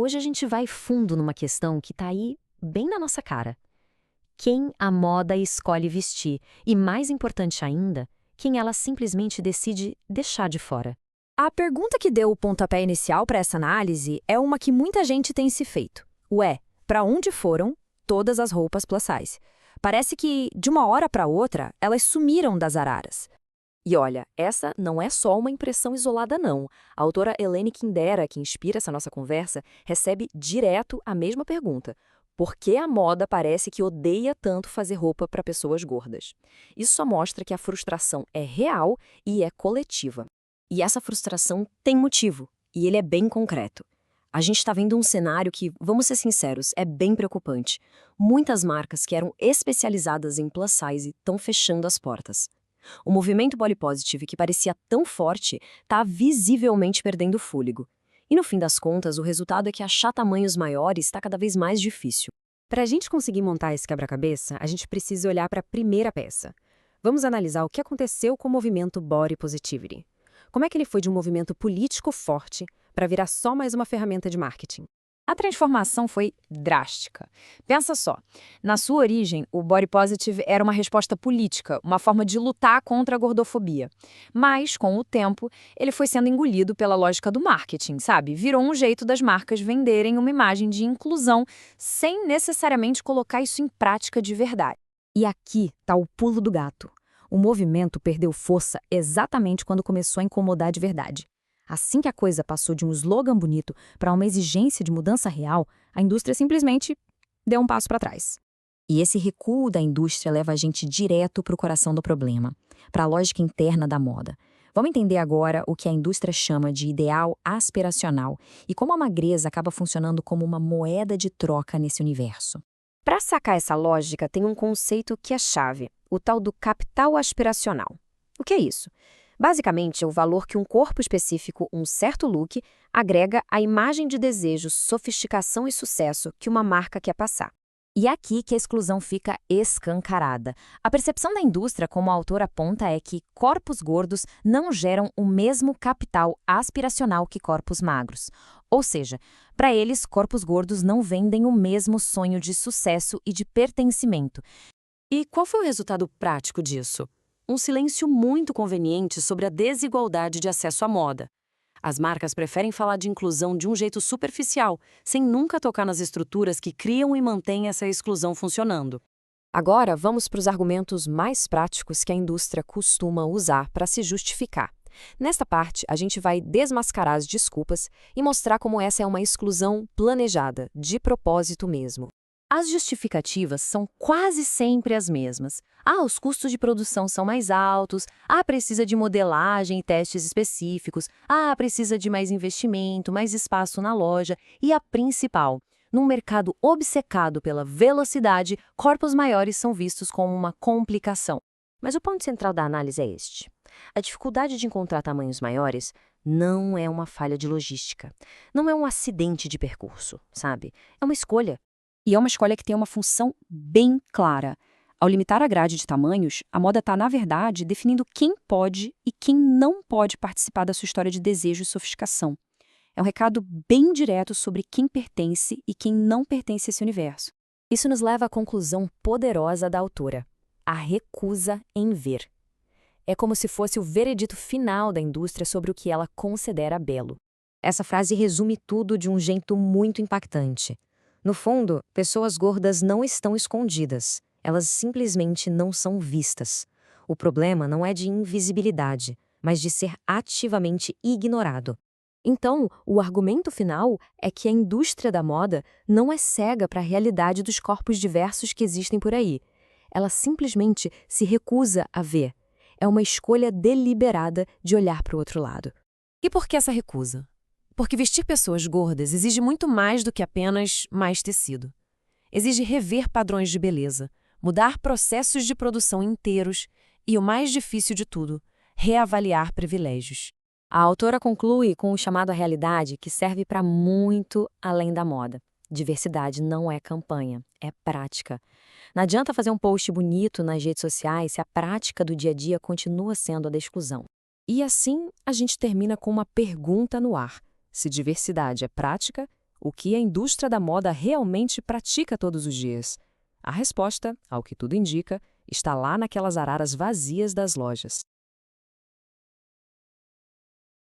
Hoje a gente vai fundo numa questão que tá aí bem na nossa cara. Quem a moda escolhe vestir e, mais importante ainda, quem ela simplesmente decide deixar de fora. A pergunta que deu o pontapé inicial para essa análise é uma que muita gente tem se feito. Ué, para onde foram todas as roupas plus size? Parece que, de uma hora para outra, elas sumiram das araras. E olha, essa não é só uma impressão isolada, não. A autora Elaine Quintero, que inspira essa nossa conversa, recebe direto a mesma pergunta. Por que a moda parece que odeia tanto fazer roupa para pessoas gordas? Isso só mostra que a frustração é real e é coletiva. E essa frustração tem motivo, e ele é bem concreto. A gente está vendo um cenário que, vamos ser sinceros, é bem preocupante. Muitas marcas que eram especializadas em plus size estão fechando as portas. O movimento body positive, que parecia tão forte, está visivelmente perdendo fôlego. E no fim das contas, o resultado é que achar tamanhos maiores está cada vez mais difícil. Para a gente conseguir montar esse quebra-cabeça, a gente precisa olhar para a primeira peça. Vamos analisar o que aconteceu com o movimento body positivity. Como é que ele foi de um movimento político forte para virar só mais uma ferramenta de marketing? A transformação foi drástica. Pensa só, na sua origem, o body positive era uma resposta política, uma forma de lutar contra a gordofobia. Mas, com o tempo, ele foi sendo engolido pela lógica do marketing, sabe? Virou um jeito das marcas venderem uma imagem de inclusão sem necessariamente colocar isso em prática de verdade. E aqui está o pulo do gato. O movimento perdeu força exatamente quando começou a incomodar de verdade. Assim que a coisa passou de um slogan bonito para uma exigência de mudança real, a indústria simplesmente deu um passo para trás. E esse recuo da indústria leva a gente direto para o coração do problema, para a lógica interna da moda. Vamos entender agora o que a indústria chama de ideal aspiracional e como a magreza acaba funcionando como uma moeda de troca nesse universo. Para sacar essa lógica, tem um conceito que é chave, o tal do capital aspiracional. O que é isso? Basicamente, é o valor que um corpo específico, um certo look, agrega à imagem de desejo, sofisticação e sucesso que uma marca quer passar. E é aqui que a exclusão fica escancarada. A percepção da indústria, como a autora aponta, é que corpos gordos não geram o mesmo capital aspiracional que corpos magros. Ou seja, para eles, corpos gordos não vendem o mesmo sonho de sucesso e de pertencimento. E qual foi o resultado prático disso? Um silêncio muito conveniente sobre a desigualdade de acesso à moda. As marcas preferem falar de inclusão de um jeito superficial, sem nunca tocar nas estruturas que criam e mantêm essa exclusão funcionando. Agora, vamos para os argumentos mais práticos que a indústria costuma usar para se justificar. Nesta parte, a gente vai desmascarar as desculpas e mostrar como essa é uma exclusão planejada, de propósito mesmo. As justificativas são quase sempre as mesmas. Os custos de produção são mais altos, precisa de modelagem e testes específicos, precisa de mais investimento, mais espaço na loja e a principal, num mercado obcecado pela velocidade, corpos maiores são vistos como uma complicação. Mas o ponto central da análise é este. A dificuldade de encontrar tamanhos maiores não é uma falha de logística, não é um acidente de percurso, sabe? É uma escolha. E é uma escolha que tem uma função bem clara. Ao limitar a grade de tamanhos, a moda está, na verdade, definindo quem pode e quem não pode participar da sua história de desejo e sofisticação. É um recado bem direto sobre quem pertence e quem não pertence a esse universo. Isso nos leva à conclusão poderosa da autora: a recusa em ver. É como se fosse o veredito final da indústria sobre o que ela considera belo. Essa frase resume tudo de um jeito muito impactante. No fundo, pessoas gordas não estão escondidas, elas simplesmente não são vistas. O problema não é de invisibilidade, mas de ser ativamente ignorado. Então, o argumento final é que a indústria da moda não é cega para a realidade dos corpos diversos que existem por aí. Ela simplesmente se recusa a ver. É uma escolha deliberada de olhar para o outro lado. E por que essa recusa? Porque vestir pessoas gordas exige muito mais do que apenas mais tecido. Exige rever padrões de beleza, mudar processos de produção inteiros e, o mais difícil de tudo, reavaliar privilégios. A autora conclui com o chamado à realidade que serve para muito além da moda. Diversidade não é campanha, é prática. Não adianta fazer um post bonito nas redes sociais se a prática do dia a dia continua sendo a da exclusão. E assim, a gente termina com uma pergunta no ar. Se diversidade é prática, O que a indústria da moda realmente pratica todos os dias? A resposta, ao que tudo indica, está lá naquelas araras vazias das lojas.